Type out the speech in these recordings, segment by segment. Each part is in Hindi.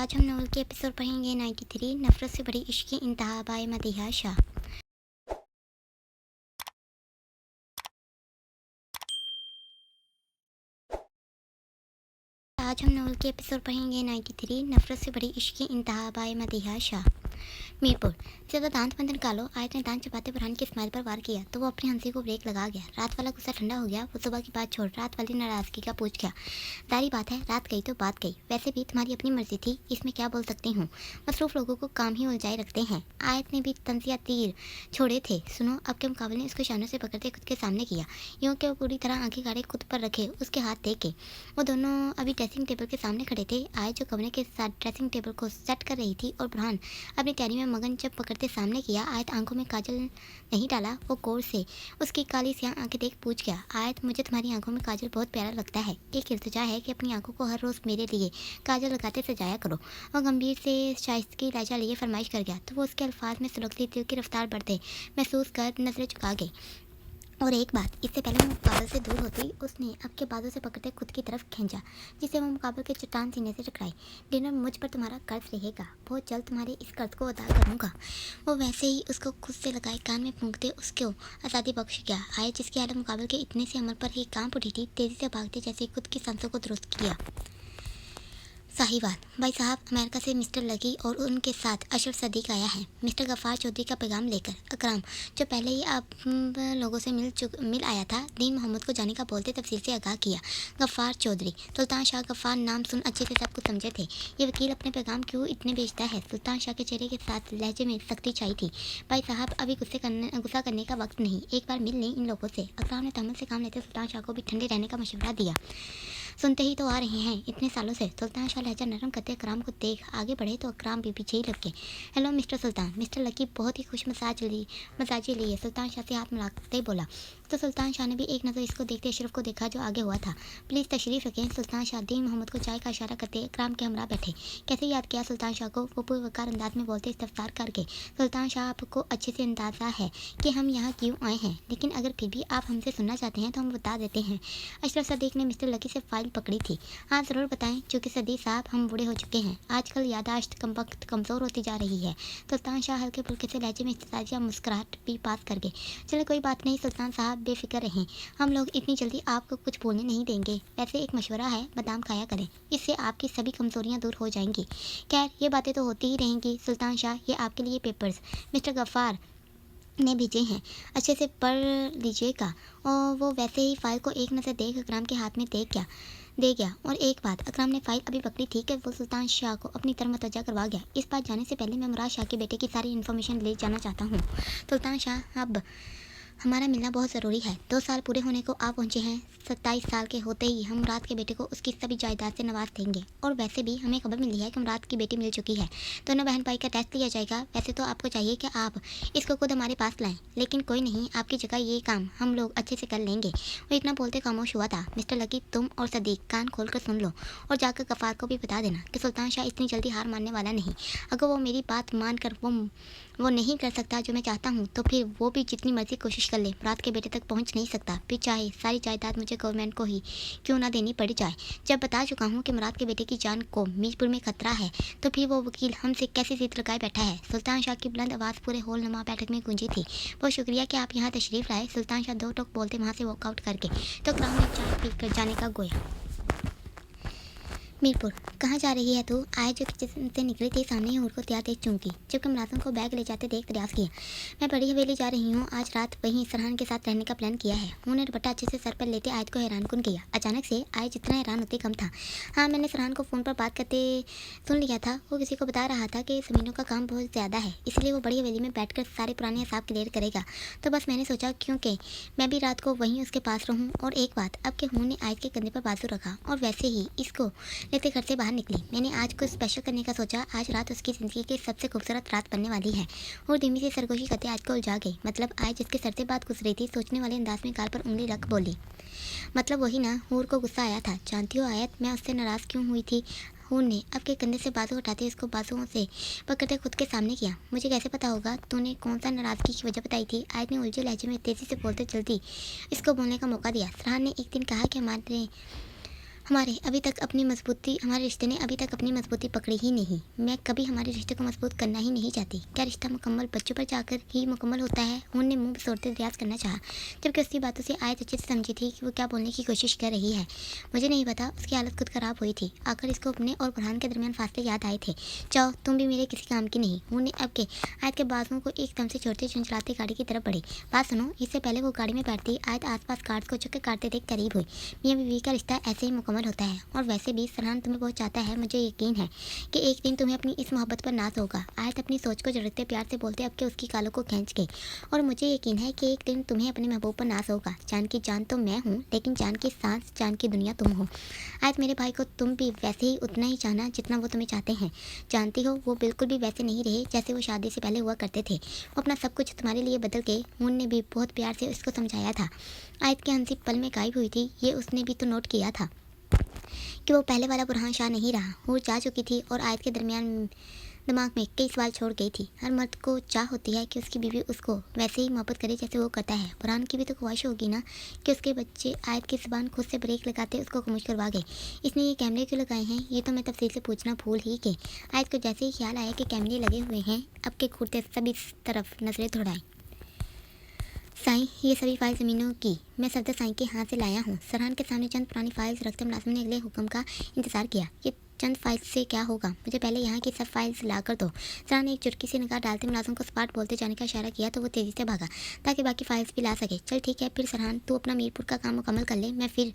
आज हम नॉवल के एपिसोड पढ़ेंगे 93 नफरत से बड़ी इश्क की इंतहा बाय मदीहा शाह। आज हम नॉवल के एपिसोड पढ़ेंगे 93 नफरत से बड़ी इश्क की इंतहा बाय मदीहा शाह। मीरपुर। जब दांत मंथन कालो आयत ने दांत चबाते बुरहान की स्माइल पर वार किया तो वो अपनी हंसी को ब्रेक लगा गया। रात वाला गुस्सा ठंडा हो गया। वो सुबह की बात छोड़ रात वाली नाराजगी का पूछ गया। सारी बात है, रात गई तो बात गई। वैसे भी तुम्हारी अपनी मर्जी थी, इसमें क्या बोल सकती हूँ। मसरूफ लोगों को काम ही उलझाए रखते हैं। आयत ने भी तंजिया तीर छोड़े थे। सुनो, अब के मुकाबले ने उसको शानों से पकड़ते खुद के सामने किया, यूँ कि वो पूरी तरह आंखें गाड़े खुद पर रखे उसके हाथ देखे। वो दोनों अभी ड्रेसिंग टेबल के सामने खड़े थे। आयत जो कमरे के साथ ड्रेसिंग टेबल को सेट कर रही थी और बुरहान अपनी तैयारी में मगन जब पकड़ते सामने किया। आयत आंखों में काजल नहीं डाला। वो गौर से उसकी काली स्याह आंखें देख पूछ गया, आयत मुझे तुम्हारी आंखों में काजल बहुत प्यारा लगता है। एक इल्तिजा है कि अपनी आंखों को हर रोज़ मेरे लिए काजल लगाते सजाया करो। और गंभीर से शाइस्तगी लहजा लिए फरमाइश कर गया तो वो उसके अल्फाज में सुलगती दिल की रफ्तार बढ़ते महसूस कर नजरें झुका गई। और एक बात, इससे पहले वो मुकाबले से दूर होती उसने अब के बाजू से पकड़ते खुद की तरफ खींचा, जिससे वो मुकाबले के चट्टान सीने से टकराई। डिनर मुझ पर तुम्हारा कर्ज रहेगा, बहुत जल्द तुम्हारे इस कर्ज को अदा करूँगा। वो वैसे ही उसको खुद से लगाए कान में फूंकते उसको आज़ादी बख्श गया। आए जिसकी हालत मुकाबले के इतने से अमल पर ही कांप उठी थी, तेज़ी से भागते जैसे खुद की सांसों को दुरुस्त किया। साहिवाल। भाई साहब, अमेरिका से मिस्टर लकी और उनके साथ अशरफ सदीक आया है, मिस्टर गफ़ार चौधरी का पैगाम लेकर। अकराम, जो पहले ही आप लोगों से मिल आया था, दीन मोहम्मद को जाने का बोलते तफसील से आगाह किया। गफ़ार चौधरी। सुल्तान शाह। गफ़ार नाम सुन अच्छे से सब कुछ समझे थे। ये वकील अपने पैगाम क्यों इतने भेजता है। सुल्तान शाह के चेहरे के साथ लहजे में सख्ती छाई थी। भाई साहब, अभी गुस्सा करने का वक्त नहीं, एक बार मिल लें इन लोगों से। अकराम ने तहम्मुल से काम लेते सुल्तान शाह को भी ठंडे रहने का मशवरा दिया। सुनते ही तो आ रहे हैं इतने सालों से। सुल्तान शाह लहजा नरम करते अकराम को देख आगे बढ़े तो अकराम भी पीछे ही लग गए। हेलो मिस्टर सुल्तान। मिस्टर लकी बहुत ही खुश मजाजी लिए सुल्तान शाह से हाथ मिलाते बोला। तो सुल्तान शाह ने भी एक नज़र इसको देखते अशरफ को देखा जो आगे हुआ था। प्लीज़ तशरीफ़ रखें। सुल्तान शाह दीन मोहम्मद को चाय का इशारा करते अकराम के हमरा बैठे। कैसे याद किया सुल्तान शाह को, वो पुरवकार अंदाज में बोलते इस्तफसार करके। सुल्तान शाह, आपको अच्छे से अंदाज़ा है कि हम यहाँ क्यों आए हैं, लेकिन अगर फिर भी आप हमसे सुनना चाहते हैं तो हम बता देते हैं। अशरफ सदीक ने मिस्टर लकी से फाइल पकड़ी थी। हाँ ज़रूर बताएं, चूँकि सदीक साहब हम बूढ़े हो चुके हैं, आजकल यादाश्त कमज़ोर होती जा रही है। सुल्तान शाह हल्के फुल्के से लहजे में इस्तेजाजिया मुस्कुराहट भी पास कर गए। चलो कोई बात नहीं सुल्तान साहब, बेफिक्र रहें, हम लोग इतनी जल्दी आपको कुछ बोलने नहीं देंगे। वैसे एक मशवरा है, बादाम खाया करें, इससे आपकी सभी कमज़ोरियाँ दूर हो जाएंगी। खैर ये बातें तो होती ही रहेंगी। सुल्तान शाह, ये आपके लिए पेपर्स मिस्टर गफ़ार ने भेजे हैं, अच्छे से पढ़ लीजिएगा। और वो वैसे ही फाइल को एक नज़र देख अकराम के हाथ में दे गया। और एक बात, अकराम ने फाइल अभी पकड़ी थी कि वो सुल्तान शाह को अपनी तरफ मुतवज्जा करवा गया। इस बात जाने से पहले मैं मुराद शाह के बेटे की सारी इन्फॉर्मेशन ले जाना चाहता हूँ। सुल्तान शाह, अब हमारा मिलना बहुत ज़रूरी है। 2 साल पूरे होने को आ पहुँचे हैं। 27 साल के होते ही हम मुराद के बेटे को उसकी सभी जायदाद से नवाज देंगे। और वैसे भी हमें खबर मिली है कि मुराद की बेटी मिल चुकी है। दोनों बहन भाई का टेस्ट लिया जाएगा। वैसे तो आपको चाहिए कि आप इसको खुद हमारे पास लाएं, लेकिन कोई नहीं, आपकी जगह ये काम हम लोग अच्छे से कर लेंगे। वो इतना बोलते खामोश हुआ था। मिस्टर लकी, तुम और सदीक कान खोल कर सुन लो और जाकर गफ़ार को भी बता देना कि सुल्तान शाह इतनी जल्दी हार मानने वाला नहीं। अगर वो मेरी बात मान कर वो नहीं कर सकता जो मैं चाहता हूँ, तो फिर वो भी जितनी मर्जी कोशिश कर ले, मुराद के बेटे तक पहुँच नहीं सकता। फिर चाहे सारी जायदाद मुझे गवर्नमेंट को ही क्यों ना देनी पड़ जाए। जब बता चुका हूँ कि मुराद के बेटे की जान को मीरपुर में खतरा है, तो फिर वो वकील हमसे कैसे जिद लगाए बैठा है। सुल्तान शाह की बुलंद आवाज़ पूरे हॉल नुमा बैठक में गूंजी थी। बहुत शुक्रिया कि आप यहाँ तशरीफ़ लाए। सुल्तान शाह 2 टोक बोलते वहाँ से वॉकआउट करके तो अकराम ने चाय पी कर जाने का गोया। मीरपुर। कहाँ जा रही है तू। आए जो किचन से निकली थी, सामने ही हूर को तैयार देख चूंकी, जबकि मुलाजिम को बैग ले जाते देख दरियाफ्त किया। मैं बड़ी हवेली जा रही हूँ, आज रात वहीं सरहान के साथ रहने का प्लान किया है। उन्होंने दुपट्टा अच्छे से सर पर लेते आयत को हैरानकुन किया। अचानक से आए जितना हैरान होते कम था। हाँ, मैंने सरहान को फ़ोन पर बात करते सुन लिया था। वो किसी को बता रहा था कि ज़मीनों का काम बहुत ज़्यादा है, इसलिए वो बड़ी हवेली में बैठ कर सारे पुराने हिसाब क्लियर करेगा। तो बस मैंने सोचा क्योंकि मैं भी रात को वहीं उसके पास रहूँ। और एक बात, अब के हूँ ने आयत के कंधे पर बाजू रखा और वैसे ही इसको लेते घर से बाहर निकली। मैंने आज कुछ स्पेशल करने का सोचा। आज रात उसकी ज़िंदगी की सबसे खूबसूरत रात बनने वाली है। और धीमी से सरगोशी करते आज को उलझा गई। मतलब आज जिसके सर से बात गुजरी थी, सोचने वाले अंदाज में गाल पर उंगली रख बोली, मतलब वही ना। हूर को गुस्सा आया था। जानती हो आयत, मैं उससे नाराज़ क्यों हुई थी। हूर ने अब के कंधे से बाजू उठाते उसको बाजुओं से पकड़ते खुद के सामने किया। मुझे कैसे पता होगा, तूने कौन सा नाराज़गी की वजह बताई थी। आयत ने उलझे लहजे में तेज़ी से बोलते जल्दी इसको बोलने का मौका दिया। सरहान ने एक दिन कहा कि हमारे रिश्ते ने अभी तक अपनी मजबूती पकड़ी ही नहीं। मैं कभी हमारे रिश्ते को मजबूत करना ही नहीं चाहती। क्या रिश्ता मुकम्मल बच्चों पर जाकर ही मुकम्मल होता है? खून ने मुंह सोड़ते रियाज करना चाहा, जबकि उसकी बातों से आयत अच्छे से समझी थी कि वो क्या बोलने की कोशिश कर रही है। मुझे नहीं पता, उसकी हालत खुद खराब हुई थी। आकर इसको अपने और बुरहान के दरमियान फासले याद आए थे। जाओ, तुम भी मेरे किसी काम की नहीं। खून ने अब के आयत के बाजुओं को एकदम से छोड़ते चुंचलाते गाड़ी की तरफ बढ़ी। बात सुनो, इससे पहले वो गाड़ी में बैठती आयत आसपास कार्ड्स को चक्कर काटते देख करीब हुई। मियाँ बीवी का रिश्ता ऐसे ही मुकम्मल होता है, और वैसे भी फरहान तुम्हें बहुत चाहता है। मुझे यकीन है कि एक दिन तुम्हें अपनी इस मोहब्बत पर नाज होगा। आयत अपनी सोच को झड़कते प्यार से बोलते अब के उसकी गालों को खींच गई। और मुझे यकीन है कि एक दिन तुम्हें अपने महबूब पर नाज होगा। जान की जान तो मैं हूँ, लेकिन जान की सांस, जान की दुनिया तुम हो। आयत, मेरे भाई को तुम भी वैसे ही उतना ही चाहना जितना वो तुम्हें चाहते हैं। जानती हो, वो बिल्कुल भी वैसे नहीं रहे जैसे वो शादी से पहले हुआ करते थे। वो अपना सब कुछ तुम्हारे लिए बदल गए। खून ने भी बहुत प्यार से उसको समझाया था। आयत की हंसी पल में गायब हुई थी। ये उसने भी तो नोट किया था कि वो पहले वाला बुरहान शाह नहीं रहा। वो जा चुकी थी और आयत के दरमियान दिमाग में कई सवाल छोड़ गई थी। हर मर्द को चाह होती है कि उसकी बीवी उसको वैसे ही मोहब्बत करे जैसे वो करता है। बुरहान की भी तो ख्वाहिश होगी ना कि उसके बच्चे आयत की ज़ुबान खुद से ब्रेक लगाते उसको खामोश करवा गए। इसने ये कैमरे क्यों लगाए हैं, ये तो मैं तफसील से पूछना भूल ही गई। आयत को जैसे ही ख्याल आया कि कैमरे लगे हुए हैं, अब के घूरते सभी तरफ नजरें दौड़ाई। साईं, ये सभी फाइल ज़मीनों की मैं सफदर साईं के हाथ से लाया हूँ। सरहान के सामने चंद पुरानी फाइल्स रखते मुलाजिम ने अगले हुक्म का इंतजार किया। ये चंद फाइल्स से क्या होगा, मुझे पहले यहाँ की सब फाइल्स ला कर दो। सरहान ने एक चुटकी से निगाह डालते मुलाजिम को स्पाट बोलते जाने का इशारा किया तो वो तेज़ी से भागा ताकि बाकी फाइल्स भी ला सके। चल ठीक है, फिर सरहान तू अपना मीरपुर का काम मुकम्मल कर ले, मैं फिर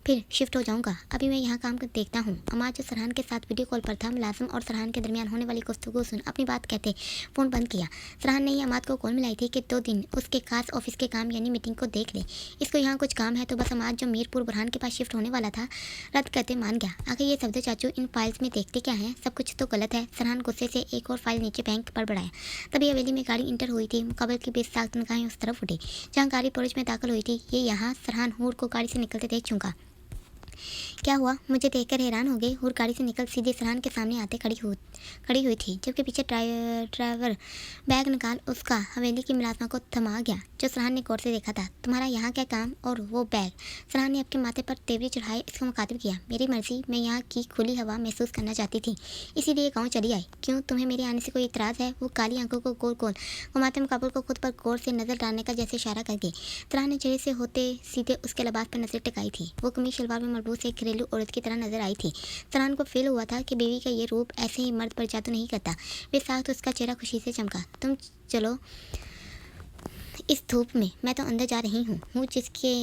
शिफ्ट हो जाऊंगा। अभी मैं यहाँ काम कर देखता हूँ। अमाद जो सरहान के साथ वीडियो कॉल पर था, मुलाजिम और सरहान के दरमियान होने वाली गुफ्तगू सुन अपनी बात कहते फ़ोन बंद किया। सरहान ने ही अमाद को कॉल मिलाई थी कि 2 दिन उसके खास ऑफिस के काम यानी मीटिंग को देख ले। इसको यहाँ कुछ काम है तो बस अमाद जो मीरपुर बुरहान के पास शिफ्ट होने वाला था रद्द करते मान गया। आखिर ये सफदर चाचू इन फाइल्स में देखते क्या है, सब कुछ तो गलत है। सरहान गुस्से से एक और फाइल नीचे बैंक पर बढ़ाया। तभी हवेली में गाड़ी इंटर हुई थी। मुकाबले की 20 साख निगाहें उस तरफ उठी जहाँ गाड़ी पुरुष में दाखिल हुई थी। ये यहाँ सरहान हूर को गाड़ी से निकलते देख चुका। क्या हुआ, मुझे देखकर हैरान हो गई। हूर गाड़ी से निकल सीधे सरहान के सामने आते खड़ी हुई थी, जबकि पीछे ड्राइवर बैग निकाल उसका हवेली की मुलाजमा को थमा गया जो सरहान ने गौर से देखा था। तुम्हारा यहाँ क्या काम और वो बैग? सरहान ने अपने माथे पर तेवरी चढ़ाए इसको मुखातिब किया। मेरी मर्जी, मैं यहाँ की खुली हवा महसूस करना चाहती थी, इसीलिए गाँव चली आई। क्यों, तुम्हें मेरे आने से कोई इतराज़ है? वो काली आंखों को गोल गोल घुमाते मुकाबल को खुद पर गौर से नजर डालने का जैसे इशारा कर गई। सरहान ने चेहरे से होते सीधे उसके लिबास पर नजर टिकाई थी। वो कमीज शलवार में मलबूस एक घरेलू औरत की तरह नजर आई थी। सरहान को फील हुआ था कि बीवी का ये रूप ऐसे ही मर्द पर जादू नहीं करता। बेसाख्त उसका चेहरा खुशी से चमका। तुम चलो इस धूप में, मैं तो अंदर जा रही हूँ जिसके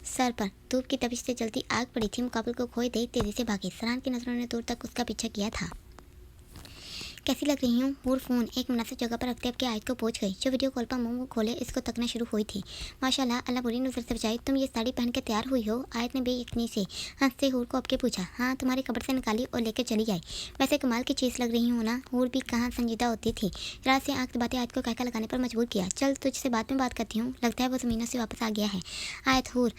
सर पर धूप की तपिश से जलती आग पड़ी थी मुकाबल को खोए देख तेजी से भागी। सरहान की नजरों ने दूर तक उसका पीछा किया था। कैसी लग रही हूँ? हूर फ़ोन एक मुनासिब जगह पर रखते अब के आयत को पहुँच गई जो वीडियो कॉल पर मुंह खोले इसको तकना शुरू हुई थी। माशाल्लाह, अल्लाह बुरी नज़र से बचाए, तुम ये साड़ी पहन के तैयार हुई हो? आयत ने बेयकीनी से हंसते हूर को अब के पूछा। हाँ, तुम्हारी कब्र से निकाली और लेकर चली आई। वैसे कमाल की चीज़ लग रही हूँ ना। हूर भी कहाँ संजीदा होती थी। रात से आँख दबाते आयत को कहका लगाने पर मजबूर किया। चल, तुझसे बाद में बात करती हूँ। लगता है वो ज़मीनों से वापस आ गया है। आयत हूर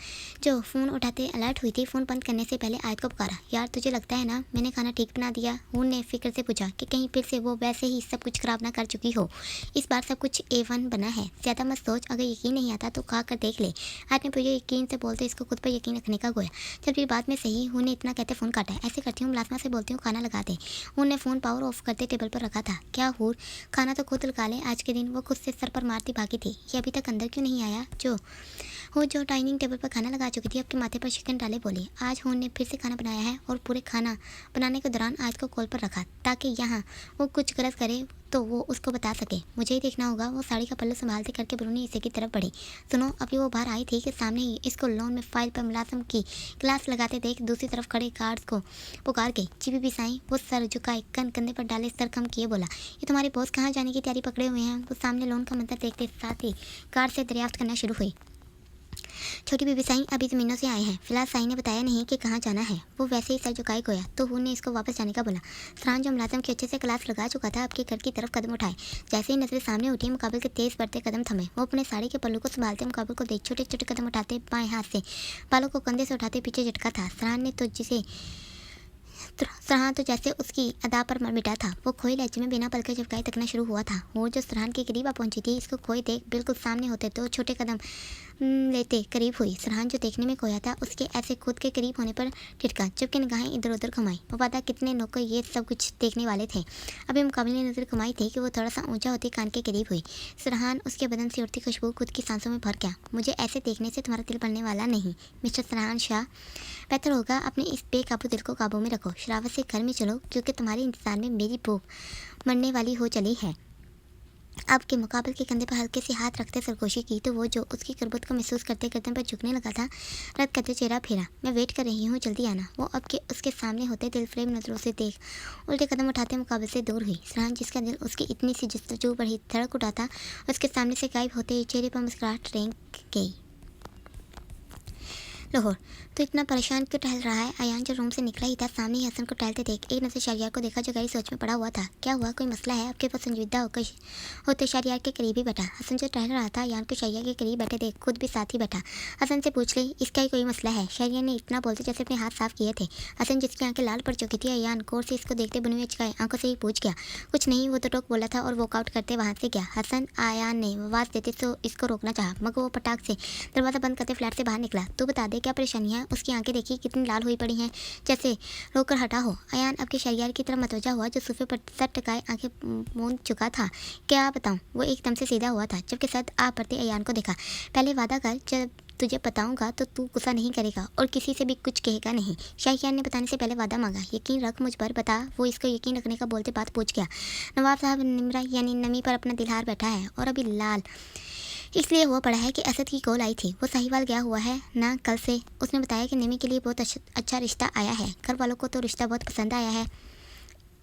जो फ़ोन उठाते अलर्ट हुई थी, फ़ोन बंद करने से पहले आयत को पुकारा। यार, तुझे लगता है ना मैंने खाना ठीक बना दिया? हूर ने फिक्र से पूछा कि कहीं फिर से वो वैसे ही सब कुछ खराब ना कर चुकी हो। इस बार सब कुछ A1 बना है, ज़्यादा मत सोच। अगर यकीन नहीं आता तो खा कर देख ले। आयत ने पूरे यकीन से बोलते इसको खुद पर यकीन रखने का गोया। जब भी बात में सही हूँ ने इतना कहते फ़ोन काटा। ऐसे करती हूँ, मुलाजमा से बोलती हूँ खाना लगा दे। हूँ ने फ़ोन पावर ऑफ करते टेबल पर रखा था। क्या हूर, खाना तो खुद लगा ले। आज के दिन वो खुद से सर पर मारती भागी थी। ये अभी तक अंदर क्यों नहीं आया? जो डाइनिंग टेबल पर खाना लगा चुकी थी अब के माथे पर शिकन डाले बोली। आज हूँ ने फिर से खाना बनाया है और पूरे खाना बनाने के दौरान आज को कॉल पर रखा ताकि यहाँ वो कुछ गलत करे तो वो उसको बता सके। मुझे ही देखना होगा। वो साड़ी का पल्लू संभालते करके बरूनी हिस्से की तरफ बढ़ी। सुनो, अभी वो बाहर आई थी कि सामने ही इसको लोन में फाइल पर मुलाजिम की क्लास लगाते देख दूसरी तरफ खड़े गार्ड्स को पुकार गई। चिपी पिसाई वो सर झुकाए कंधे पर डाले सर कम किए बोला, ये तुम्हारे बॉस कहाँ जाने की तैयारी पकड़े हुए हैं? वो सामने लोन का मंजर देखते साथ ही गार्ड से दरियाफ्त करना शुरू हुई। छोटी बीबी साईं अभी ज़मीनों से आए हैं। फिलहाल साईं ने बताया नहीं कि कहाँ जाना है। वो वैसे ही सर झुकाए गोया तो हूर ने इसको वापस जाने का बोला। सरहान जो मुलाजिम की अच्छे से क्लास लगा चुका था आपके घर की तरफ कदम उठाए। जैसे ही नजरें सामने उठी मुकाबल के तेज बढ़ते कदम थमे। वो अपने साड़ी के पल्लू को संभालते मुकाबल को देख छोटे छोटे कदम उठाते बाएं हाथ से बालों को कंधे से उठाते पीछे झटका था। सरहान तो जैसे उसकी अदा पर मर मिटा था। वो खोए लहजे में बिना पलके झपकाए तकना शुरू हुआ था। वो जो सरहान के करीब आ पहुंची थी इसको खोए देख बिल्कुल सामने होते तो छोटे कदम लेते करीब हुई। फरहान जो देखने में खोया था उसके ऐसे खुद के करीब होने पर ठिठका, जबकि निगाहें इधर उधर घुमाई। वो पता कितने लोग ये सब कुछ देखने वाले थे। अभी मुकाबले नजर घुमाई थी कि वो थोड़ा सा ऊंचा होती कान के करीब हुई। फरहान उसके बदन से उड़ती खुशबू खुद की सांसों में भर गया। मुझे ऐसे देखने से तुम्हारा दिल बढ़ने वाला नहीं मिस्टर फरहान शाह। बेहतर होगा अपने इस बेकाबू दिल को काबू में रखो। शरावत से घर में चलो, क्योंकि तुम्हारे इंतजार में मेरी भूख मरने वाली हो चली है। आपके मुकाबले के कंधे पर हल्के से हाथ रखते सरगोशी की तो वो जो उसकी कुर्बत को महसूस करते करते पर झुकने लगा था, रद्द करते चेहरा फेरा। मैं वेट कर रही हूँ, जल्दी आना। वो अब के उसके सामने होते दिल फ्रेम नजरों से देख उल्टे कदम उठाते मुकाबले से दूर हुई। फरहान जिसका दिल उसकी इतनी सी जस्तजू बढ़ी धड़क उठा था, उसके सामने से गायब होते ही चेहरे पर मुस्कुराहट रेंग गई। लाहौर, तो इतना परेशान क्यों टहल रहा है? अयान जो रूम से निकला ही था, सामने ही हसन को टहलते देख एक नजर शहरियार को देखा जो गहरी सोच में पड़ा हुआ था। क्या हुआ, कोई मसला है? आपके पास संजीदा होकर होते शहरियार के करीब ही बैठा। हसन जो टहल रहा था अयान को शहरियार के करीब बैठे देख खुद भी साथ ही बैठा। हसन से पूछ ले, इसका ही कोई मसला है? शहरियार ने इतना बोलते जैसे अपने हाथ साफ किए थे। हसन जिसकी आंखें लाल पड़ चुकी थी, अयान गौर से इसको देखते बने हुए चुकाए आंखों से ही पूछ गया। कुछ नहीं, वो तो टोक बोला था और वॉकआउट करते वहाँ से गया। हसन अयान ने आवाज़ देते तो इसको रोकना चाहा, मगर वो पटाख से दरवाज़ा बंद करते फ्लैट से बाहर निकला। तू बता दे क्या परेशानी है? उसकी आंखें देखी कितनी लाल हुई पड़ी हैं, जैसे रोकर हटा हो। अयान अब के शहरियार की तरफ मतवजा हुआ जो सोफे पर सर टकाए आंखें मूंद चुका था। क्या बताऊं? वो एकदम से सीधा हुआ था, जबकि सद आ पड़ते अयान को देखा। पहले वादा कर, जब तुझे बताऊंगा तो तू गुस्सा नहीं करेगा और किसी से भी कुछ कहेगा नहीं। शहरियार ने बताने से पहले वादा मांगा। यकीन रख मुझ पर, बता। वो इसको यकीन रखने का बोलते बात पूछ गया। नवाब साहब निमरा यानी नमी पर अपना दिलहार बैठा है और अभी लाल इसलिए हुआ पड़ा है कि असद की कॉल आई थी। वो साहिवाल गया हुआ है ना कल से। उसने बताया कि नमी के लिए बहुत अच्छा रिश्ता आया है। घर वालों को तो रिश्ता बहुत पसंद आया है।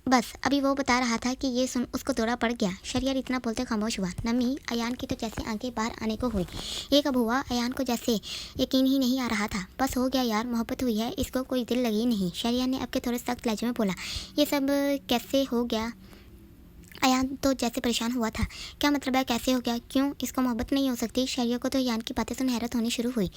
बस अभी वो बता रहा था कि ये सुन उसको दौरा पड़ गया। शहरियार इतना बोलते खामोश हुआ। नमी अयान की तो जैसे आंखें बाहर आने को हुई। ये कब हुआ? अयान को जैसे यकीन ही नहीं आ रहा था। बस हो गया यार, मोहब्बत हुई है, इसको कोई दिल लगी नहीं। शहरियार ने अब के थोड़े सख्त लहजे में बोला। ये सब कैसे हो गया? अयान तो जैसे परेशान हुआ था। क्या मतलब है कैसे हो गया? क्यों, इसको मोहब्बत नहीं हो सकती? शहरियों को तो अयान की बातें सुन हैरत होनी शुरू हुई।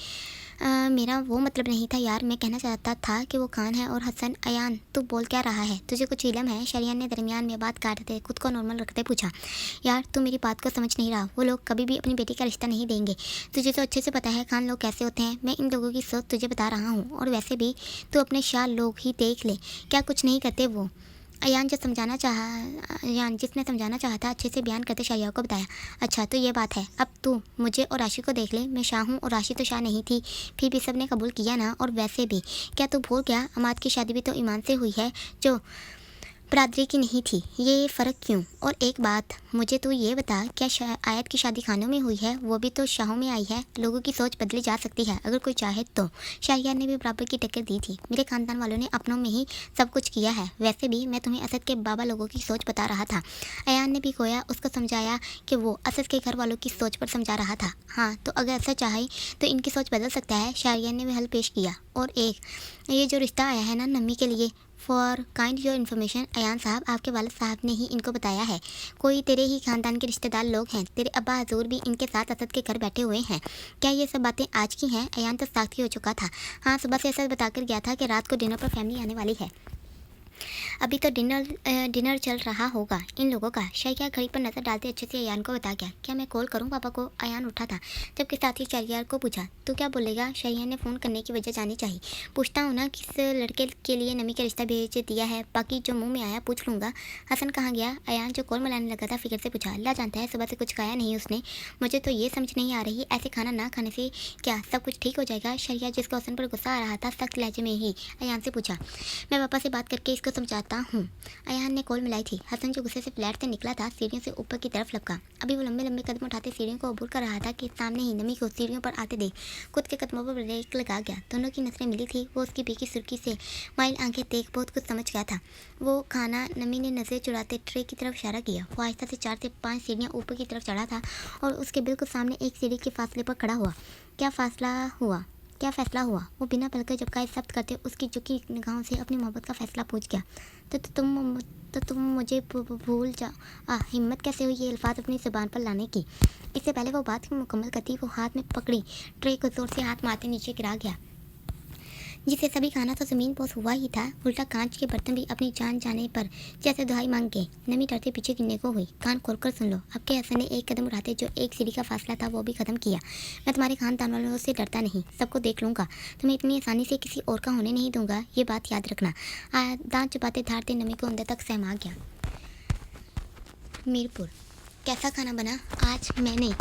मेरा वो मतलब नहीं था यार, मैं कहना चाहता था कि वो खान है और हसन। अयान तू बोल क्या रहा है? तुझे कुछ इल्म है? शहरियार ने दरमियान में बात काटते खुद को नॉर्मल रखते पूछा। यार तू मेरी बात को समझ नहीं रहा। वो लोग कभी भी अपनी बेटी का रिश्ता नहीं देंगे। तुझे तो अच्छे से पता है खान लोग कैसे होते हैं। मैं इन लोगों की सोच तुझे बता रहा हूँ। और वैसे भी तू अपने शाह लोग ही देख ले, क्या कुछ नहीं करते वो। अयान जिसने समझाना चाहा था अच्छे से बयान करते शहरियार को बताया। अच्छा तो ये बात है। अब तू मुझे और राशि को देख ले। मैं शाह हूँ और राशि तो शाह नहीं थी, फिर भी सब ने कबूल किया ना। और वैसे भी क्या तू भूल गया, अमाद की शादी भी तो ईमान से हुई है, जो बरादरी की नहीं थी। ये फ़र्क क्यों? और एक बात मुझे तो ये बता, क्या आयत की शादी खानों में हुई है? वो भी तो शाहों में आई है। लोगों की सोच बदली जा सकती है अगर कोई चाहे तो। शहरियार ने भी बराबर की टक्कर दी थी। मेरे खानदान वालों ने अपनों में ही सब कुछ किया है। वैसे भी मैं तुम्हें असद के बाबा लोगों की सोच बता रहा था। अयान ने भी गोया उसको समझाया कि वो असद के घर वालों की सोच पर समझा रहा था। हाँ तो अगर ऐसा चाहे तो इनकी सोच बदल सकता है। शहरियार ने भी हल पेश किया। और ये जो रिश्ता आया है ना नमी के लिए, for kind your information Ayan साहब, आपके वालिद साहब ने ही इनको बताया है। कोई तेरे ही खानदान के रिश्तेदार लोग हैं। तेरे अब्बा हजूर भी इनके साथ असद के घर बैठे हुए हैं। क्या ये सब बातें आज की हैं? अयान तो साक्षी हो चुका था। हाँ सुबह से असद बताकर गया था कि रात को डिनर पर फैमिली आने वाली है। अभी तो डिनर चल रहा होगा इन लोगों का। शहरियार घड़ी पर नज़र डालते अच्छे से अयान को बता गया। क्या मैं कॉल करूं पापा को? अयान उठा था, जबकि साथ ही शहरियार को पूछा। तू क्या बोलेगा? शहरियार ने फ़ोन करने की वजह जानी चाहिए। पूछता हूँ ना किस लड़के के लिए नमी का रिश्ता भेज दिया है, बाकी जो मुँह में आया पूछ लूँगा। हसन कहाँ गया? अयान जो कॉल मिलाने लगा था फिक्र से पूछा। अल्लाह जानता है, सुबह से कुछ खाया नहीं उसने। मुझे तो ये समझ नहीं आ रही, ऐसे खाना ना खाने से क्या सब कुछ ठीक हो जाएगा? शहरियार जिसको हसन पर गुस्सा आ रहा था सख्त लहजे में ही अयान से पूछा। मैं पापा से बात करके इसको समझाता हूँ। अयान ने कॉल मिलाई थी। हसन जो गुस्से से फ्लैट से निकला था सीढ़ियों से ऊपर की तरफ लपका। अभी वो लंबे लंबे कदम उठाते सीढ़ियों को अबूर कर रहा था कि सामने ही नमी को सीढ़ियों पर आते देख खुद के कदमों पर ब्रेक लगा गया। दोनों की नजरें मिली थी। वो उसकी बेकी सुर्खी से माइल आंखें देख बहुत कुछ समझ गया था। वो खाना नमी ने नजरें चुराते ट्रे की तरफ इशारा किया। वो आहिस्ता से 4 से 5 सीढ़ियाँ ऊपर की तरफ चढ़ा था और उसके बिल्कुल सामने एक सीढ़ी के फासले पर खड़ा हुआ। क्या फैसला हुआ? वो बिना पलके झपकाए जब्त करते उसकी झुकी निगाहों से अपनी मोहब्बत का फैसला पूछ गया। तो तुम मुझे भूल जा। हिम्मत कैसे हुई ये अल्फाज अपनी ज़ुबान पर लाने की? इससे पहले वो बात मुकम्मल करती वो हाथ में पकड़ी ट्रे को जोर से हाथ मारते नीचे गिरा गया। जिसे सभी खाना तो ज़मीन पोस हुआ ही था, उल्टा कांच के बर्तन भी अपनी जान जाने पर जैसे दुहाई मांग के नमी डरते पीछे गिरने को हुई। कान खोलकर सुन लो, आपके हसन ने एक कदम उठाते जो एक सीढ़ी का फासला था वो भी खत्म किया। मैं तुम्हारे खानदान वालों से डरता नहीं, सबको देख लूँगा, तुम्हें इतनी आसानी से किसी और का होने नहीं दूंगा, ये बात याद रखना। दांत चबाते धारते नमी को अंदर तक सहमा गया। मीरपुर। कैसा खाना बना? आज मैंने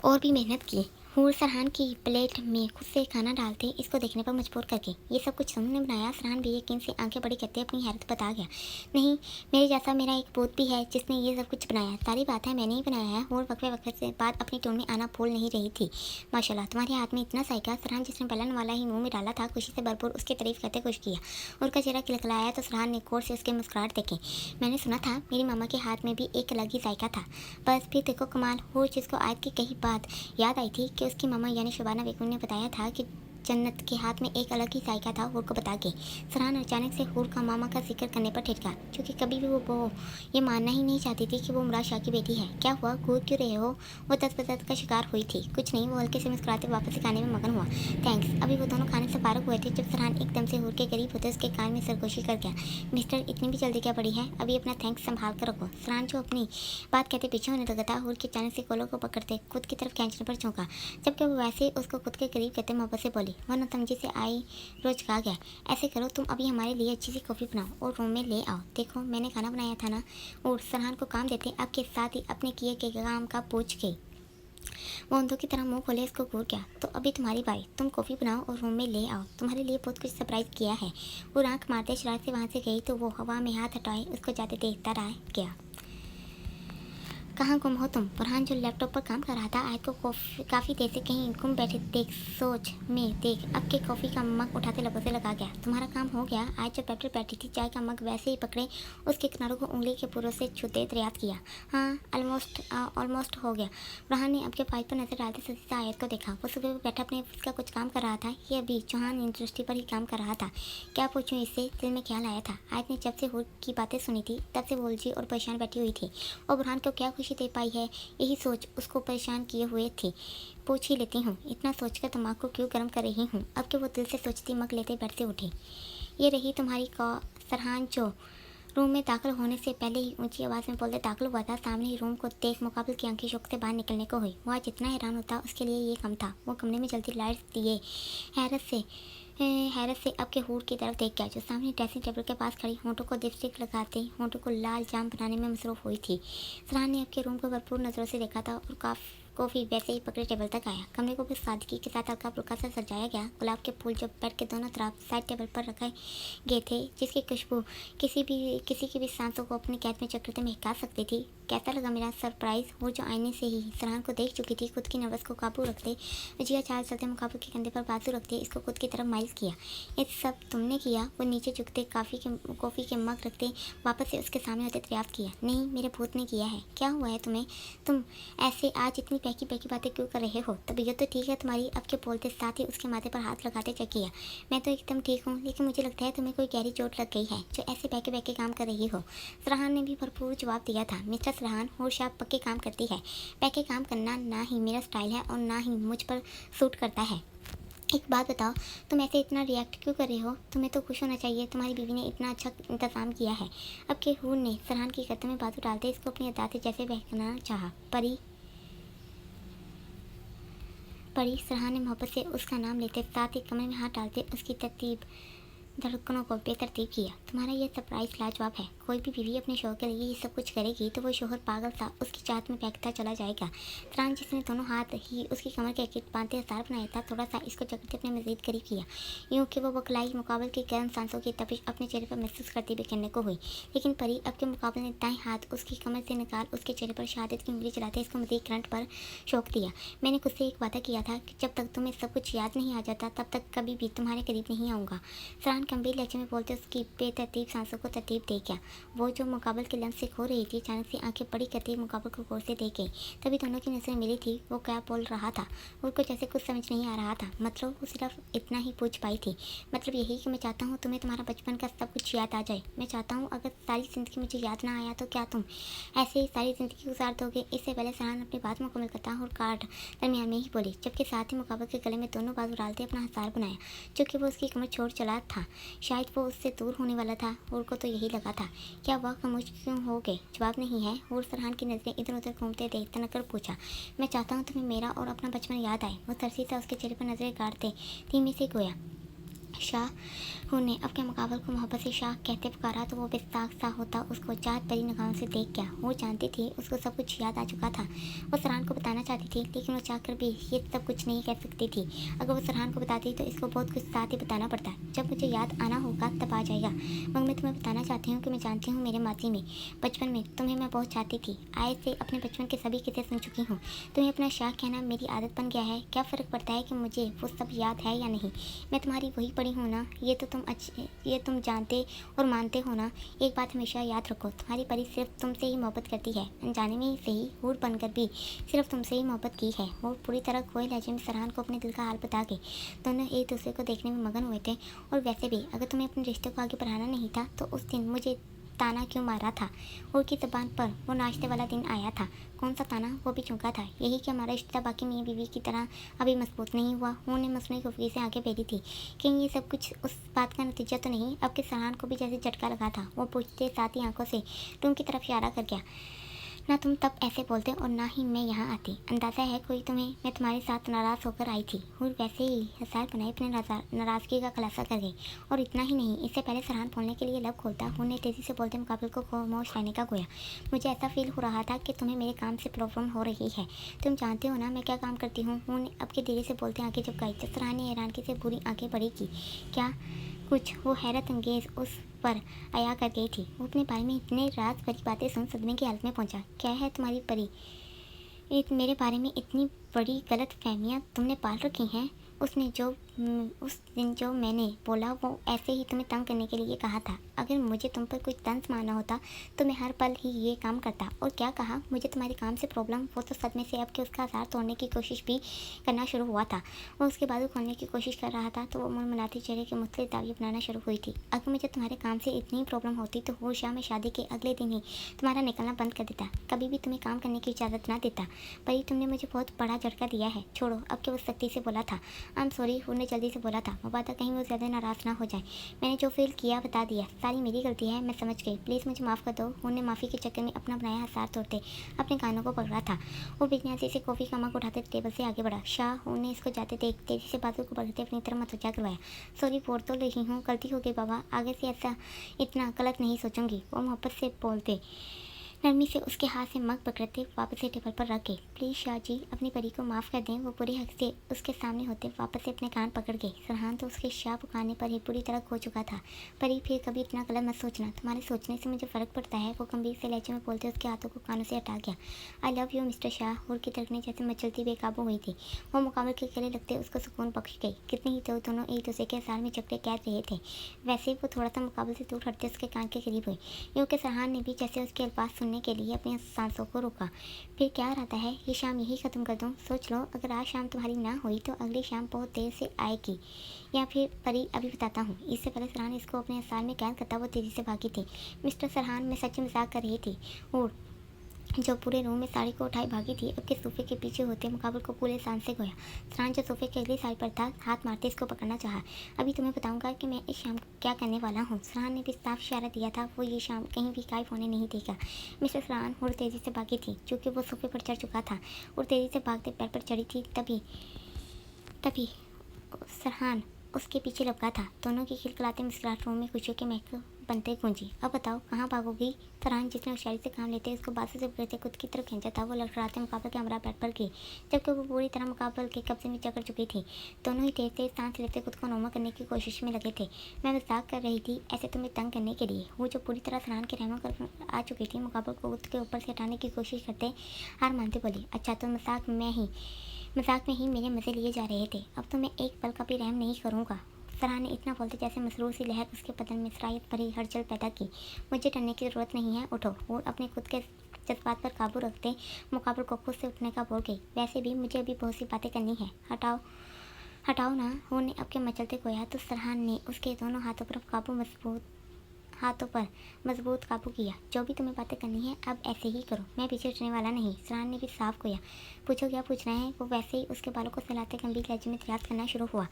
और भी मेहनत की। हूर सरहान की प्लेट में खुद से खाना डालते इसको देखने पर मजबूर करके। ये सब कुछ तुमने बनाया? सरहान भी यकीन से आंखें बड़ी करते अपनी हैरत बता गया। नहीं, मेरे जैसा मेरा एक पोत भी है जिसने ये सब कुछ बनाया। सारी बात है मैंने ही बनाया है। हूर वक्फे वक्त से बाद अपनी टोन में आना भूल नहीं रही थी। माशाल्लाह, तुम्हारे हाथ में इतना साइका। सरहान जिसने पलन वाला ही मुँह में डाला था खुशी से भरपूर उसकी तारीफ करते खुश किया। उनका चेहरा खिलखिलाया तो सरहान ने गौर से उसके मुस्कुराहट देखे। मैंने सुना था मेरी मामा के हाथ में भी एक अलग ही जायका था। बस फिर देखो कमाल। हूर जिसको आयत की कही बात याद आई थी कि उसकी मामा यानी शबाना बेगम ने बताया था कि जन्नत के हाथ में एक अलग ही जायका था। हूर को बता के सरहान अचानक से हूर का मामा का जिक्र करने पर ठिठका, क्योंकि कभी भी वो ये मानना ही नहीं चाहती थी कि वो मुराद शाह की बेटी है। क्या हुआ, घूर क्यों रहे हो? वो तत्परता का शिकार हुई थी। कुछ नहीं, वो हल्के से मुस्कुराते वापस खाने में मगन हुआ। थैंक्स। अभी वो दोनों खाने से फारग हुए थे जब सरहान एकदम से हूर के करीब होते उसके कान में सरगोशी कर गया। मिस्टर, इतनी भी जल्दी क्या पड़ी है? अभी अपना थैंक्स संभाल कर रखो। सरहान जो अपनी बात कहते पीछे होने लगा था, हूर के अचानक से कोलों को पकड़ते खुद की तरफ खींचने पर चौंका, जबकि वो वैसे ही उसको खुद के करीब कहते मोहब्बत से बोली। वरना तमजी से आई रोज कहा गया, ऐसे करो तुम अभी हमारे लिए अच्छी सी कॉफ़ी बनाओ और रूम में ले आओ। देखो मैंने खाना बनाया था ना। और सरहान को काम देते आपके साथ ही अपने किए के काम का पूछ के वो अंधों की तरह मुंह खोले इसको घूर गया। तो अभी तुम्हारी बारी, तुम कॉफ़ी बनाओ और रूम में ले आओ, तुम्हारे लिए बहुत कुछ सरप्राइज़ किया है। वो आँख मारते शरारत से वहाँ से गई तो वो हवा में हाथ हटाए उसको जाते देखता रह गया। कहाँ गुम हो तुम? फरहान जो लैपटॉप पर काम कर रहा था आयत को काफ़ी देर से कहीं गुम बैठे देख सोच में देख अब के कॉफ़ी का मग उठाते लबों से लगा गया। तुम्हारा काम हो गया? आयत जो बैठे बैठी थी चाय का मग वैसे ही पकड़े उसके किनारों को उंगली के पुरों से छूते रियात किया। हाँ, ऑलमोस्ट हो गया। फरहान ने अब के फाइल पर नजर डालते सीधे आयत को देखा। वो सुबह बैठा अपने ऑफिस का कुछ काम कर रहा था। ये अभी चौहान यूनिवर्सिटी पर ही काम कर रहा था। क्या पूछूं इससे दिल में ख्याल आया था। आयत ने जब से हुर की बातें सुनी थी तब से वो उलझी और परेशान बैठी हुई थी और बुरहान को क्या खुशी दे पाई है यही सोच उसको परेशान किए हुए थी। पूछ ही लेती हूँ, इतना सोचकर दिमाग को क्यों गर्म कर रही हूँ? अब के वो दिल से सोचती मग लेते बैठते उठी। ये रही तुम्हारी सरहान जो रूम में दाखिल होने से पहले ही ऊंची आवाज़ में बोलते दाखिल हुआ था। सामने ही रूम को देख मुकाबल की आंखें शौक से बाहर निकलने को हुई। वो आज इतना हैरान होता उसके लिए ये कम था। वो कमरे में जल्दी लाइट दिए हैरत से अब के हूर की तरफ देख गया जो सामने ड्रेसिंग टेबल के पास खड़ी होंठों को लिपस्टिक लगाते होंठों को लाल जाम बनाने में मसरूफ हुई थी। सरहान ने अब के रूम को भरपूर नज़रों से देखा था और कॉफ़ी वैसे ही पकड़े टेबल तक आया। कमरे को भी सादगी के साथ हल्का फुल्का सा सजाया गया। गुलाब के फूल जो बेड के दोनों तरफ साइड टेबल पर रखे गए थे जिसकी खुशबू किसी की भी सांसों को अपने कैद में चक्रते महका सकती थी। कैसा लगा मेरा सरप्राइज़? वो जो आईने से ही सरहान को देख चुकी थी खुद की नर्वस को काबू रखते जिया चाल चलते मुकाबले के कंधे पर बाजू रखते इसको खुद की तरफ माइल किया। ये सब तुमने किया? वो नीचे झुकते कॉफ़ी के मग रखते वापस से उसके सामने होते दरियाफ्त किया। नहीं, मेरे भूत ने किया है। क्या हुआ है तुम्हें? तुम ऐसे आज इतनी पैकी बातें क्यों कर रहे हो? तबीयत तो ठीक है तुम्हारी? अब के बोलते साथ ही उसके माथे पर हाथ लगाते चेक किया। मैं तो एकदम ठीक हूँ, लेकिन मुझे लगता है तुम्हें कोई गहरी चोट लग गई है जो ऐसे बहके काम कर रही हो। सरहान ने भी भरपूर जवाब दिया था। मिस्टर सरहान, होर शाह पक्के काम करती है। बहके काम करना ना ही मेरा स्टाइल है और ना ही मुझ पर सूट करता है। एक बात बताओ, तुम ऐसे इतना रिएक्ट क्यों कर रहे हो? तुम्हें तो खुश होना चाहिए, तुम्हारी बीवी ने इतना अच्छा इंतजाम किया है। अब के हूर ने सरहान की गर्दन में बाजू डालते इसको अपनी अदा से जैसे बहकाना चाहा। परी सरहान ने मोहब्बत से उसका नाम लेते साथ ही कमरे में हाथ डालते उसकी तरतीब धड़कनों को बेतरतीब किया। तुम्हारा ये सरप्राइज लाजवाब है। कोई भी बीवी अपने शौहर के लिए ये सब कुछ करेगी तो वो शौहर पागल सा उसकी चाहत में फेंकता चला जाएगा। सरहान जिसने दोनों हाथ ही उसकी कमर के किट बांधते हसार बनाया था थोड़ा सा इसको जकड़ते अपने मजीद करीब किया। यूँ कि वो बखलाई मुकाबल की गर्म सांसों की तपिश अपने चेहरे पर महसूस करती बिखरने को हुई। लेकिन परी अब के मुकाबले ने दाएं हाथ उसकी कमर से निकाल उसके चेहरे पर शहादत की उंगली चलाते इसको मजीद करंट पर शौक दिया। मैंने खुद से एक वादा किया था कि जब तक तुम्हें सब कुछ याद नहीं आ जाता तब तक कभी भी तुम्हारे करीब नहीं आऊँगा। सरहान गंभीर लहजे में बोलते उसकी बेतरतीब सांसों को तरतीब दे गया। वो जो मुकाबल के लम्स से खो रही थी अचानक से आंखें बड़ी करते मुकाबल को गौर से देख गई। तभी दोनों की नजरें मिली थी। वो क्या बोल रहा था उनको जैसे कुछ समझ नहीं आ रहा था। मतलब वो सिर्फ इतना ही पूछ पाई थी, मतलब यही कि मैं चाहता हूँ तुम्हें तुम्हारा बचपन का सब कुछ याद आ जाए। मैं चाहता हूँ अगर सारी ज़िंदगी मुझे याद ना आया तो क्या तुम ऐसे ही सारी ज़िंदगी गुजार दोगे? इससे पहले सराहन अपनी बात मुकम्मल करता और कार्ड दरमियान में ही बोली, जबकि साथ ही मुकाबल के गले में दोनों बाजू डालते अपना हसार बनाया। चूँकि वो उसकी कमर छोड़ चला था, शायद वो उससे दूर होने वाला था। और को तो यही लगा था। क्या वह खामोश क्यों हो गए? जवाब नहीं है। और सरहान की नज़रें इधर उधर घूमते देख तनकर पूछा, मैं चाहता हूँ तुम्हें मेरा और अपना बचपन याद आए। वो तरसी से उसके चेहरे पर नजरें गाड़ते धीमे से गोया, शाह ने अपने मुकाबल को मोहब्बत से शाह कहते पुकारा तो वो बेसाख सा होता उसको चाहत भरी निगाहों से देख गया। वो जानती थी उसको सब कुछ याद आ चुका था। वो सरहान को बताना चाहती थी, लेकिन वो चाहकर भी ये सब कुछ नहीं कह सकती थी। अगर वो सरहान को बताती तो इसको बहुत कुछ साथ ही बताना पड़ता। जब मुझे याद आना होगा तब आ जाएगा, मगर मैं तुम्हें बताना चाहती हूँ कि मैं जानती हूँ मेरे माजी में बचपन में तुम्हें मैं बहुत चाहती थी। आए से अपने बचपन के सभी किस्से सुन चुकी हूँ। तुम्हें अपना शाह कहना मेरी आदत बन गया है। क्या फ़र्क पड़ता है कि मुझे वो सब याद है या नहीं? मैं तुम्हारी वही पड़ी हूँ ना। ये तुम जानते और मानते हो ना। एक बात हमेशा याद रखो, तुम्हारी परी सिर्फ तुमसे ही मोहब्बत करती है। अनजाने में ही सही, हूर बनकर भी सिर्फ तुमसे ही मोहब्बत की है। और पूरी तरह खोए लहजे में सरहान को अपने दिल का हाल बता के दोनों एक दूसरे को देखने में मगन हुए थे। और वैसे भी अगर तुम्हें अपने रिश्ते को आगे बढ़ाना नहीं था तो उस दिन मुझे ताना क्यों मारा था? और की ज़बान पर वो नाश्ते वाला दिन आया था। कौन सा ताना? वो भी चौंका था। यही कि हमारा रिश्ता बाकी मियाँ बीवी की तरह अभी मजबूत नहीं हुआ। उन्होंने मसनूई खुफगी से आगे फेरी थी। कहीं ये सब कुछ उस बात का नतीजा तो नहीं? अब के सरहान को भी जैसे झटका लगा था। वो पूछते साथ ही आंखों से रूम की तरफ इशारा कर गया। ना तुम तब ऐसे बोलते और ना ही मैं यहाँ आती। अंदाज़ा है कोई तुम्हें मैं तुम्हारे साथ नाराज़ होकर आई थी। और वैसे ही हसार बनाए अपने नाराज़गी का खुलासा कर गई। और इतना ही नहीं, इससे पहले सरहान बोलने के लिए लब खोलता उन्हें तेज़ी से बोलते मुकाबले को खामोश रहने का गोया, मुझे ऐसा फील हो रहा था कि तुम्हें मेरे काम से प्रॉब्लम हो रही है। तुम जानते हो ना मैं क्या काम करती हूँ? उन्हें अब के धीरे से बोलते आंखें झपकाई तो सरहान ने हैरानगी से पूरी आंखें बड़ी की। क्या कुछ? वो हैरत अंगेज उस पर आया कर गई थी। वो अपने बारे में इतने राज भरी बातें सुन सदमे की हालत में पहुंचा। क्या है तुम्हारी परी? मेरे बारे में इतनी बड़ी गलत फहमियाँ तुमने पाल रखी हैं। उस दिन जो मैंने बोला वो ऐसे ही तुम्हें तंग करने के लिए कहा था। अगर मुझे तुम पर कुछ तंज मारना होता तो मैं हर पल ही ये काम करता। और क्या कहा? मुझे तुम्हारे काम से प्रॉब्लम? वो तो सदमे से अब के उसका आसार तोड़ने की कोशिश भी करना शुरू हुआ था। वो उसके बाजू खोलने की कोशिश कर रहा था तो वो मुनमुनाते चेहरे के मुख्तलिफ दावी अपनाना शुरू हुई थी। अगर मुझे तुम्हारे काम से इतनी प्रॉब्लम होती तो वो शाम में शादी के अगले दिन ही तुम्हारा निकलना बंद कर देता, कभी भी तुम्हें काम करने की इजाज़त ना देता। पर तुमने मुझे बहुत बड़ा झटका दिया है। छोड़ो। अब के वो सख्ती से बोला था। I am sorry. उन्होंने जल्दी से बोला था, मुबादा कहीं वो ज़्यादा नाराज़ ना हो जाए। मैंने जो फील किया बता दिया, सारी मेरी गलती है, मैं समझ गई। प्लीज़ मुझे माफ़ कर दो। उन्होंने माफ़ी के चक्कर में अपना बनाया हसार तोड़ते अपने कानों को पकड़ा था। वो बेनियाजी से कॉफ़ी का मग उठाते टेबल से आगे बढ़ा। शाह उन्हें इसको जाते देख तेज़ी से बाजू को बढ़ते अपनी तरफ मतवजा करवाया। सॉरी बोल तो रही हूँ, गलती हो गई बाबा, आगे से ऐसा इतना गलत नहीं सोचूंगी। वो मोहब्बत से बोलते नरमी से उसके हाथ से मग पकड़ते वापस से टेबल पर रख गए। प्लीज़ शाह जी अपनी परी को माफ़ कर दें। वो पूरे हक से उसके सामने होते वापस से अपने कान पकड़ गए। सरहान तो उसके शाह पुकारने पर ही पूरी तरह खो चुका था। परी फिर कभी इतना गलत मत सोचना, तुम्हारे सोचने से मुझे फ़र्क पड़ता है। वो गंभीर से लहजे में बोलते उसके हाथों को कानों से हटा गया। I love you mister Shah. और की धड़कनें जैसे मचलती बेकाबू हुई थी। वो मुकाबले के गले लगते उसको सुकून बख्श गई। कितने ही तो दोनों एक दूसरे के हसार में जकड़े कैद रहे थे। वैसे ही वो थोड़ा सा मुकाबले से दूर हटते उसके कान के करीब हुई। यूँ कि सरहान ने भी जैसे उसके अल्फाज सुनने के लिए अपनी सांसों को रोका। फिर क्या रहता है, ये शाम यही ख़त्म कर दूँ? सोच लो, अगर आज शाम तुम्हारी ना हुई तो अगली शाम बहुत देर से आएगी। या फिर परी अभी बताता हूँ। इससे पहले सरहान इसको अपने हसार में कैद करता वो तेज़ी से भागी थी। मिस्टर सरहान, मैं सच्ची मजाक कर रही थी। और जो पूरे रूम में साड़ी को उठाई भागी थी अब के सोफे के पीछे होते मुकाबल को पूरे सांस से गोया। सरहान जो सोफे के अगली साइड पर था हाथ मारते इसको पकड़ना चाहा। अभी तुम्हें बताऊंगा कि मैं इस शाम क्या करने वाला हूँ। सरहान ने भी साफ इशारा दिया था वो ये शाम कहीं भी गायब होने नहीं देगा। मिस्टर सरहान और तेज़ी से भागी थी क्योंकि वो सोफे पर चढ़ चुका था और तेज़ी से भागते पैर पर चढ़ी थी। तभी तभी सरहान उसके पीछे लपका था। दोनों की खिलखिलाते मुस्कुराहट रूम में खुशियों के महक बनते गूंजी। अब बताओ कहाँ भागोगी? सरहान जिसने होशियारी से काम लेते उसको बाजू से पकड़ते खुद की तरफ खींचा था। वो लड़खड़ाते मुकाबले के हमरा पैर पर गई जबकि वो पूरी तरह मुकाबले के कब्जे में जकड़ चुकी थी। दोनों ही तेज तेज सांस लेते खुद को नोमा करने की कोशिश में लगे थे। मैं मजाक कर रही थी ऐसे तुम्हें तंग करने के लिए। वो जो पूरी तरह सरहान के रहमों कर आ चुकी थी मुकाबले को खुद के ऊपर से हटाने की कोशिश करते हार मानते बोली, अच्छा तो मजाक में ही मेरे मज़े लिए जा रहे थे। अब तो मैं एक पल का भी रहम नहीं करूँगा। सराह ने इतना बोलते जैसे मसरूर सी लहर उसके बदन में सराहत भरी हलचल पैदा की। मुझे डरने की ज़रूरत नहीं है, उठो। और अपने खुद के जज्बात पर काबू रखते मुकाबल को खुद से उठने का बोल गई। वैसे भी मुझे अभी बहुत सी बातें करनी है। हटाओ हटाओ ना। वो ने अब के मचलते खोया तो सरहान ने उसके दोनों हाथों पर मजबूत काबू किया। जो भी तुम्हें बातें करनी है अब ऐसे ही करो, मैं पीछे हटने वाला नहीं। सरहान ने भी साफ खोया। पूछो क्या पूछना है। वो वैसे ही उसके बालों को सहलाते गंभीर लहजे में प्रयास करना शुरू हुआ।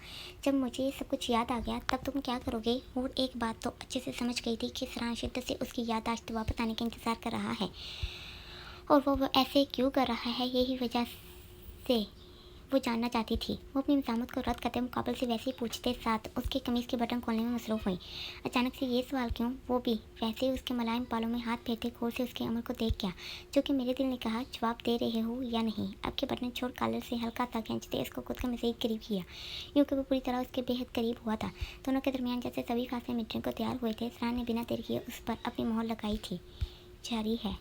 जब मुझे ये सब कुछ याद आ गया तब तुम क्या करोगे। और एक बात तो अच्छे से समझ गई थी कि सरहान शिद्दत से उसकी याददाश्त वापस आने का इंतजार कर रहा है, और वो ऐसे क्यों कर रहा है, यही वजह से वो जानना चाहती थी। वो अपनी मज़ामत को रद्द करते मुकाबल से वैसे ही पूछते साथ उसके कमीज़ के बटन खोलने में मसरूफ़ हुई। अचानक से ये सवाल क्यों। वो भी वैसे ही उसके मुलायम बालों में हाथ फेरते गौर से उसके अमर को देख गया, जो कि मेरे दिल ने कहा जवाब दे रहे हो या नहीं। अब के बटन छोड़ कॉलर से हल्का सा खींचते इसको खुद का मज़ीद करीब किया, यूँ कि वो पूरी तरह उसके बेहद करीब हुआ था। दोनों के दरमियान जैसे सभी फासले मिटने को तैयार हुए थे। सरहान ने बिना देर किए उस पर अपनी मोहर लगाई थी। जारी है।